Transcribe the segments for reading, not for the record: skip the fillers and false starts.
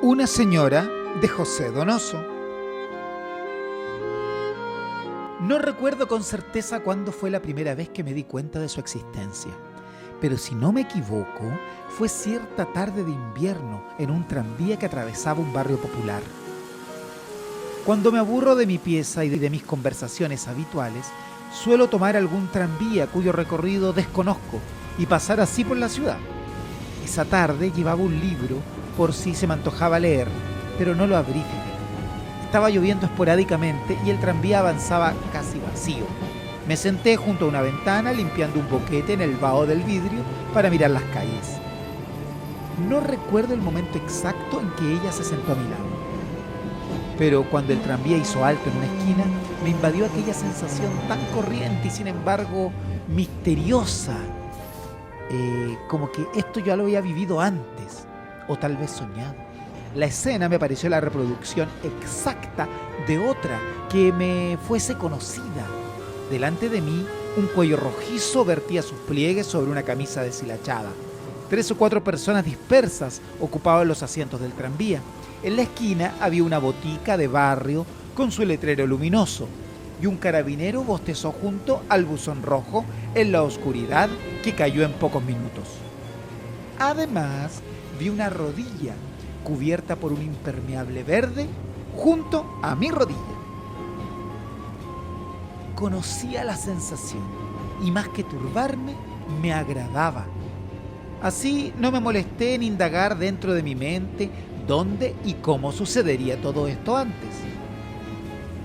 Una señora de José Donoso. No recuerdo con certeza cuándo fue la primera vez que me di cuenta de su existencia, pero si no me equivoco, fue cierta tarde de invierno en un tranvía que atravesaba un barrio popular. Cuando me aburro de mi pieza y de mis conversaciones habituales, suelo tomar algún tranvía cuyo recorrido desconozco y pasar así por la ciudad. Esa tarde llevaba un libro por si se me antojaba leer, pero no lo abrí, fíjate. Estaba lloviendo esporádicamente y el tranvía avanzaba casi vacío. Me senté junto a una ventana limpiando un boquete en el vaho del vidrio para mirar las calles. No recuerdo el momento exacto en que ella se sentó a mi lado, pero cuando el tranvía hizo alto en una esquina, me invadió aquella sensación tan corriente y sin embargo misteriosa, como que esto yo lo había vivido antes, o tal vez soñado. La escena me pareció la reproducción exacta de otra que me fuese conocida. Delante de mí, un cuello rojizo vertía sus pliegues sobre una camisa deshilachada. 3 o 4 personas dispersas ocupaban los asientos del tranvía. En la esquina había una botica de barrio con su letrero luminoso, y un carabinero bostezó junto al buzón rojo en la oscuridad que cayó en pocos minutos. Además, vi una rodilla cubierta por un impermeable verde junto a mi rodilla. Conocía la sensación y más que turbarme, me agradaba. Así no me molesté en indagar dentro de mi mente dónde y cómo sucedería todo esto antes.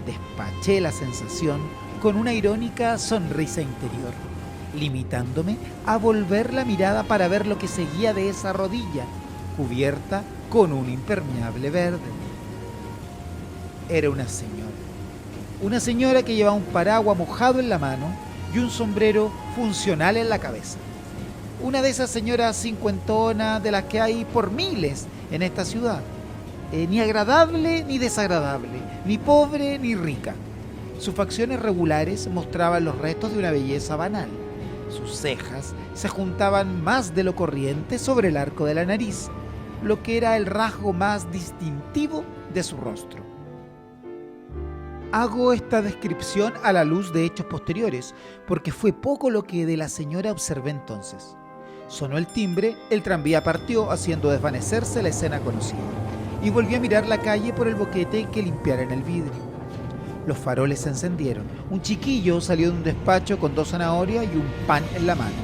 Despaché la sensación con una irónica sonrisa interior, limitándome a volver la mirada para ver lo que seguía de esa rodilla, cubierta con un impermeable verde. Era una señora que llevaba un paraguas mojado en la mano y un sombrero funcional en la cabeza. Una de esas señoras cincuentonas de las que hay por miles en esta ciudad. Ni agradable ni desagradable, ni pobre ni rica. Sus facciones regulares mostraban los restos de una belleza banal. Sus cejas se juntaban más de lo corriente sobre el arco de la nariz, lo que era el rasgo más distintivo de su rostro. Hago esta descripción a la luz de hechos posteriores, porque fue poco lo que de la señora observé entonces. Sonó el timbre, el tranvía partió, haciendo desvanecerse la escena conocida, y volví a mirar la calle por el boquete que limpiara en el vidrio. Los faroles se encendieron. Un chiquillo salió de un despacho con 2 zanahorias y un pan en la mano.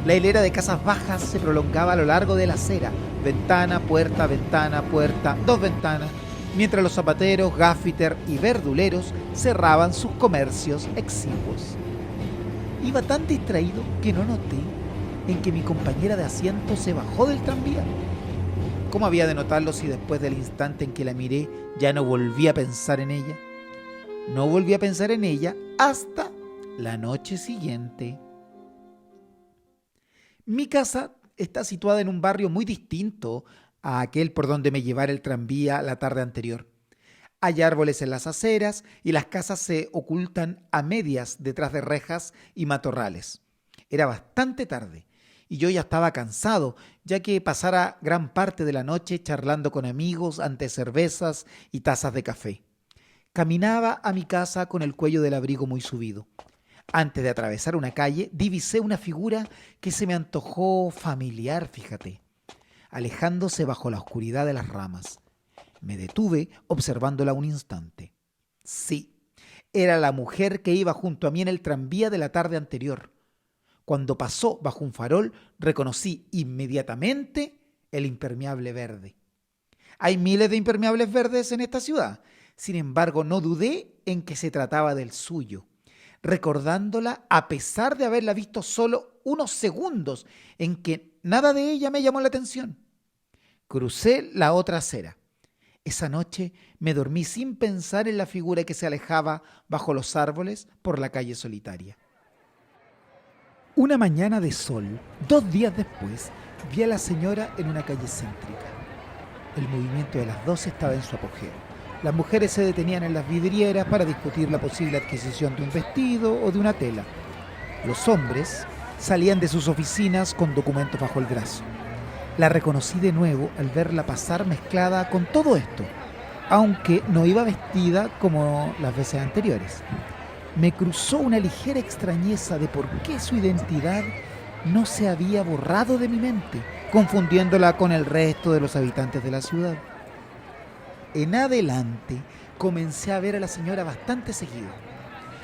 La hilera de casas bajas se prolongaba a lo largo de la acera. Ventana, puerta, 2 ventanas, mientras los zapateros, gaffiter y verduleros cerraban sus comercios exiguos. Iba tan distraído que no noté en que mi compañera de asiento se bajó del tranvía. ¿Cómo había de notarlo si después del instante en que la miré ya no volví a pensar en ella? No volví a pensar en ella hasta la noche siguiente. Mi casa está situada en un barrio muy distinto a aquel por donde me llevara el tranvía la tarde anterior. Hay árboles en las aceras y las casas se ocultan a medias detrás de rejas y matorrales. Era bastante tarde y yo ya estaba cansado, ya que pasara gran parte de la noche charlando con amigos ante cervezas y tazas de café. Caminaba a mi casa con el cuello del abrigo muy subido. Antes de atravesar una calle, divisé una figura que se me antojó familiar, fíjate, alejándose bajo la oscuridad de las ramas. Me detuve observándola un instante. Sí, era la mujer que iba junto a mí en el tranvía de la tarde anterior. Cuando pasó bajo un farol, reconocí inmediatamente el impermeable verde. Hay miles de impermeables verdes en esta ciudad. Sin embargo, no dudé en que se trataba del suyo, recordándola a pesar de haberla visto solo unos segundos en que nada de ella me llamó la atención. Crucé la otra acera. Esa noche me dormí sin pensar en la figura que se alejaba bajo los árboles por la calle solitaria. Una mañana de sol, 2 días después, vi a la señora en una calle céntrica. El movimiento de las 12 estaba en su apogeo. Las mujeres se detenían en las vidrieras para discutir la posible adquisición de un vestido o de una tela. Los hombres salían de sus oficinas con documentos bajo el brazo. La reconocí de nuevo al verla pasar mezclada con todo esto, aunque no iba vestida como las veces anteriores. Me cruzó una ligera extrañeza de por qué su identidad no se había borrado de mi mente, confundiéndola con el resto de los habitantes de la ciudad. En adelante comencé a ver a la señora bastante seguido.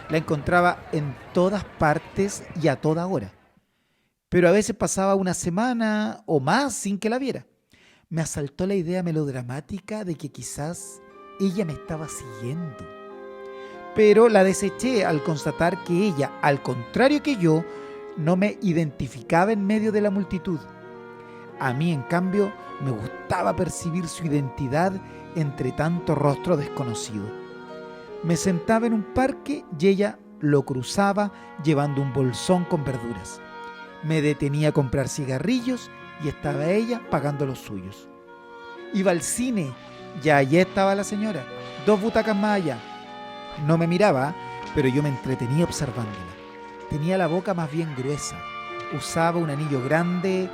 La encontraba en todas partes y a toda hora, pero a veces pasaba una semana o más sin que la viera. Me asaltó la idea melodramática de que quizás ella me estaba siguiendo, pero la deseché al constatar que ella, al contrario que yo, no me identificaba en medio de la multitud. A mí, en cambio, me gustaba percibir su identidad entre tanto rostro desconocido. Me sentaba en un parque y ella lo cruzaba llevando un bolsón con verduras. Me detenía a comprar cigarrillos y estaba ella pagando los suyos. Iba al cine y allí estaba la señora, 2 butacas más allá. No me miraba, pero yo me entretenía observándola. Tenía la boca más bien gruesa, usaba un anillo grande,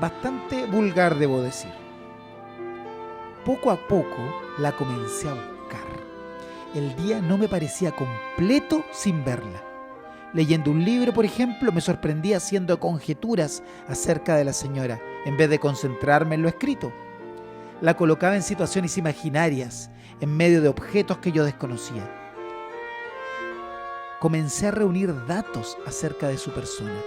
bastante vulgar debo decir. Poco a poco la comencé a buscar. El día no me parecía completo sin verla. Leyendo un libro, por ejemplo, me sorprendía haciendo conjeturas acerca de la señora, en vez de concentrarme en lo escrito. La colocaba en situaciones imaginarias, en medio de objetos que yo desconocía. Comencé a reunir datos acerca de su persona,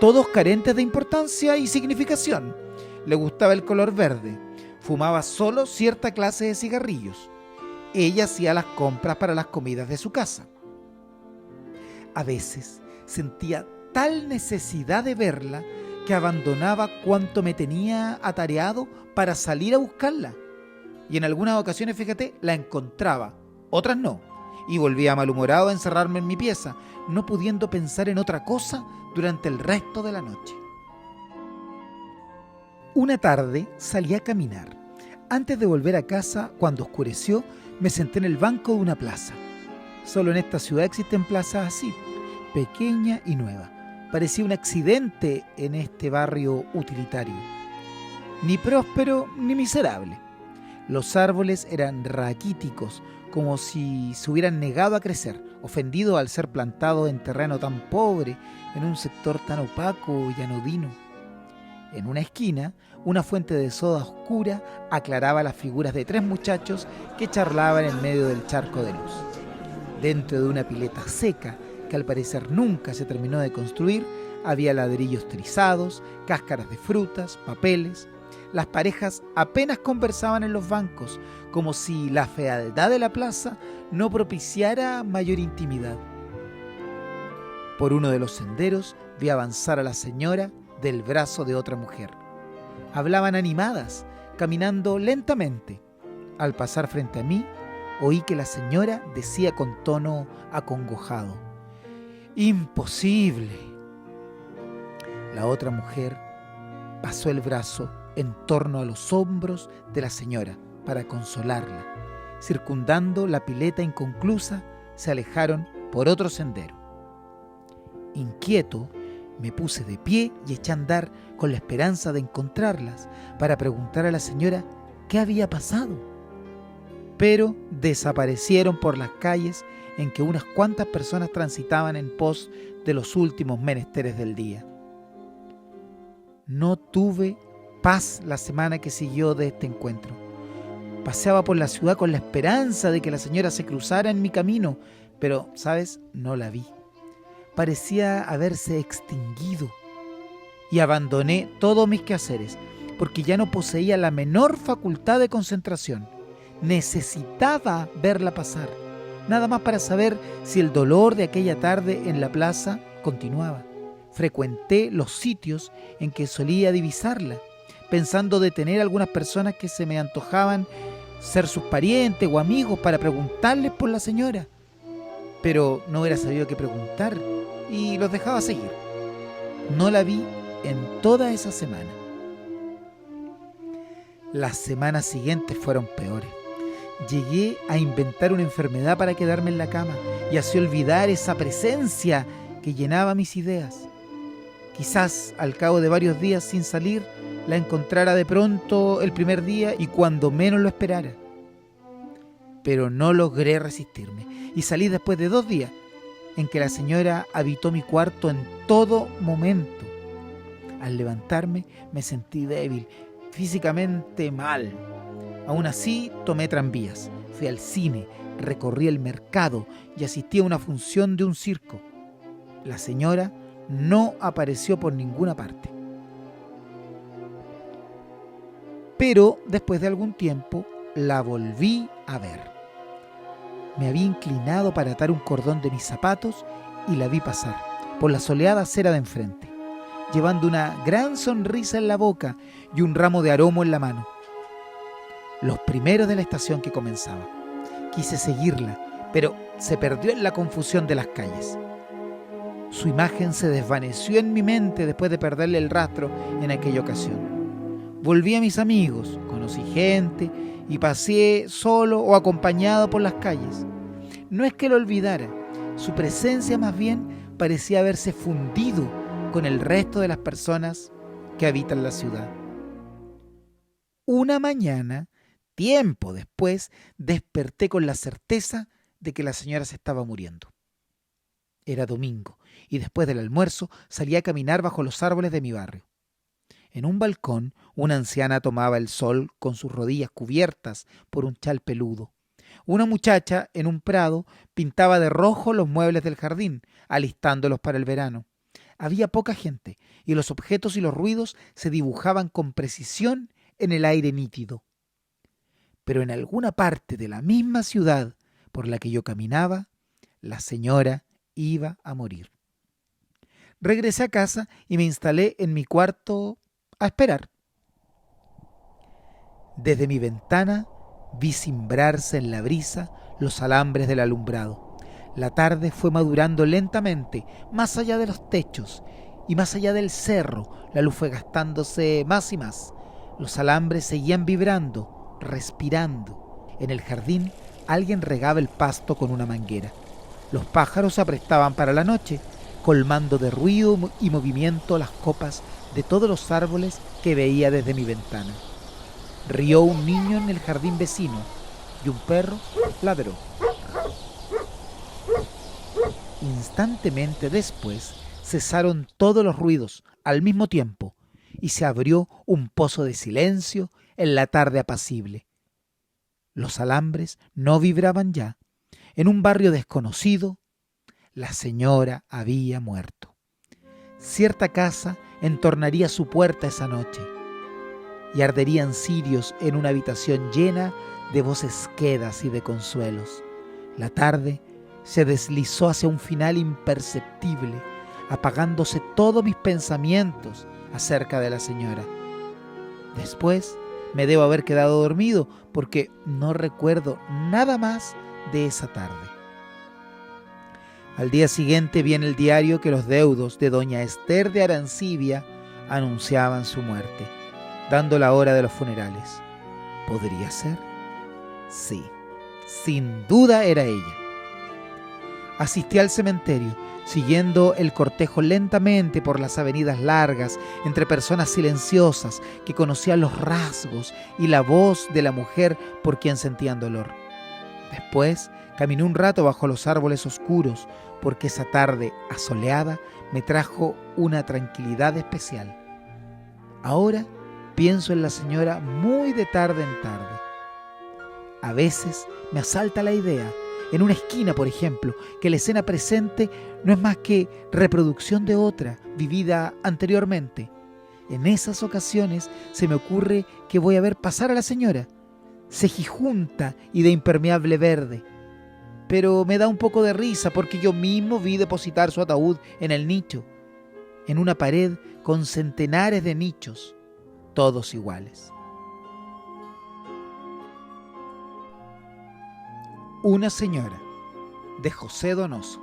todos carentes de importancia y significación. Le gustaba el color verde, fumaba solo cierta clase de cigarrillos. Ella hacía las compras para las comidas de su casa. A veces sentía tal necesidad de verla que abandonaba cuanto me tenía atareado para salir a buscarla. Y en algunas ocasiones, fíjate, la encontraba, otras no. Y volvía malhumorado a encerrarme en mi pieza, no pudiendo pensar en otra cosa durante el resto de la noche. Una tarde salí a caminar. Antes de volver a casa, cuando oscureció, me senté en el banco de una plaza. Solo en esta ciudad existen plazas así, pequeña y nueva. Parecía un accidente en este barrio utilitario. Ni próspero ni miserable. Los árboles eran raquíticos, como si se hubieran negado a crecer, ofendidos al ser plantados en terreno tan pobre, en un sector tan opaco y anodino. En una esquina, una fuente de soda oscura aclaraba las figuras de 3 muchachos que charlaban en medio del charco de luz. Dentro de una pileta seca, que al parecer nunca se terminó de construir, había ladrillos trizados, cáscaras de frutas, papeles. Las parejas apenas conversaban en los bancos, como si la fealdad de la plaza no propiciara mayor intimidad. Por uno de los senderos vi avanzar a la señora del brazo de otra mujer. Hablaban animadas, caminando lentamente. Al pasar frente a mí, oí que la señora decía con tono acongojado: «¡Imposible!». La otra mujer pasó el brazo en torno a los hombros de la señora para consolarla. Circundando la pileta inconclusa, se alejaron por otro sendero. Inquieto, me puse de pie y eché a andar con la esperanza de encontrarlas para preguntar a la señora qué había pasado. Pero desaparecieron por las calles en que unas cuantas personas transitaban en pos de los últimos menesteres del día. No tuve paz la semana que siguió de este encuentro. Paseaba por la ciudad con la esperanza de que la señora se cruzara en mi camino, pero, ¿sabes?, no la vi. Parecía haberse extinguido y abandoné todos mis quehaceres porque ya no poseía la menor facultad de concentración. Necesitaba verla pasar, nada más para saber si el dolor de aquella tarde en la plaza continuaba. Frecuenté los sitios en que solía divisarla, pensando detener a algunas personas que se me antojaban ser sus parientes o amigos para preguntarles por la señora. Pero no hubiera sabido qué preguntar y los dejaba seguir. No la vi en toda esa semana. Las semanas siguientes fueron peores. Llegué a inventar una enfermedad para quedarme en la cama y así olvidar esa presencia que llenaba mis ideas. Quizás al cabo de varios días sin salir, la encontrara de pronto el primer día y cuando menos lo esperara. Pero no logré resistirme y salí después de 2 días en que la señora habitó mi cuarto en todo momento. Al levantarme me sentí débil, físicamente mal. Aún así tomé tranvías, fui al cine, recorrí el mercado y asistí a una función de un circo. La señora no apareció por ninguna parte. Pero después de algún tiempo la volví a ver. Me había inclinado para atar un cordón de mis zapatos y la vi pasar por la soleada acera de enfrente, llevando una gran sonrisa en la boca y un ramo de aromo en la mano. Los primeros de la estación que comenzaba. Quise seguirla, pero se perdió en la confusión de las calles. Su imagen se desvaneció en mi mente después de perderle el rastro en aquella ocasión. Volví a mis amigos, conocí gente y paseé solo o acompañado por las calles. No es que lo olvidara, su presencia más bien parecía haberse fundido con el resto de las personas que habitan la ciudad. Una mañana, tiempo después, desperté con la certeza de que la señora se estaba muriendo. Era domingo y después del almuerzo salí a caminar bajo los árboles de mi barrio. En un balcón, una anciana tomaba el sol con sus rodillas cubiertas por un chal peludo. Una muchacha en un prado pintaba de rojo los muebles del jardín, alistándolos para el verano. Había poca gente y los objetos y los ruidos se dibujaban con precisión en el aire nítido. Pero en alguna parte de la misma ciudad por la que yo caminaba, la señora iba a morir. Regresé a casa y me instalé en mi cuarto a esperar. Desde mi ventana vi cimbrarse en la brisa los alambres del alumbrado. La tarde fue madurando lentamente, más allá de los techos y más allá del cerro. La luz fue gastándose más y más. Los alambres seguían vibrando, respirando. En el jardín alguien regaba el pasto con una manguera. Los pájaros se aprestaban para la noche, colmando de ruido y movimiento las copas de todos los árboles que veía desde mi ventana. Rió un niño en el jardín vecino y un perro ladró. Instantemente después cesaron todos los ruidos al mismo tiempo y se abrió un pozo de silencio en la tarde apacible. Los alambres no vibraban ya. En un barrio desconocido, la señora había muerto. Cierta casa entornaría su puerta esa noche y arderían cirios en una habitación llena de voces quedas y de consuelos. La tarde se deslizó hacia un final imperceptible, apagándose todos mis pensamientos acerca de la señora. Después me debo haber quedado dormido porque no recuerdo nada más de esa tarde. Al día siguiente vi en el diario que los deudos de doña Esther de Arancibia anunciaban su muerte, dando la hora de los funerales. ¿Podría ser? Sí, sin duda era ella. Asistí al cementerio, siguiendo el cortejo lentamente por las avenidas largas, entre personas silenciosas que conocían los rasgos y la voz de la mujer por quien sentían dolor. Después caminé un rato bajo los árboles oscuros, porque esa tarde asoleada me trajo una tranquilidad especial. Ahora pienso en la señora muy de tarde en tarde. A veces me asalta la idea, en una esquina por ejemplo, que la escena presente no es más que reproducción de otra, vivida anteriormente. En esas ocasiones se me ocurre que voy a ver pasar a la señora, cejijunta y de impermeable verde. Pero me da un poco de risa porque yo mismo vi depositar su ataúd en el nicho, en una pared con centenares de nichos, todos iguales. Una señora, de José Donoso.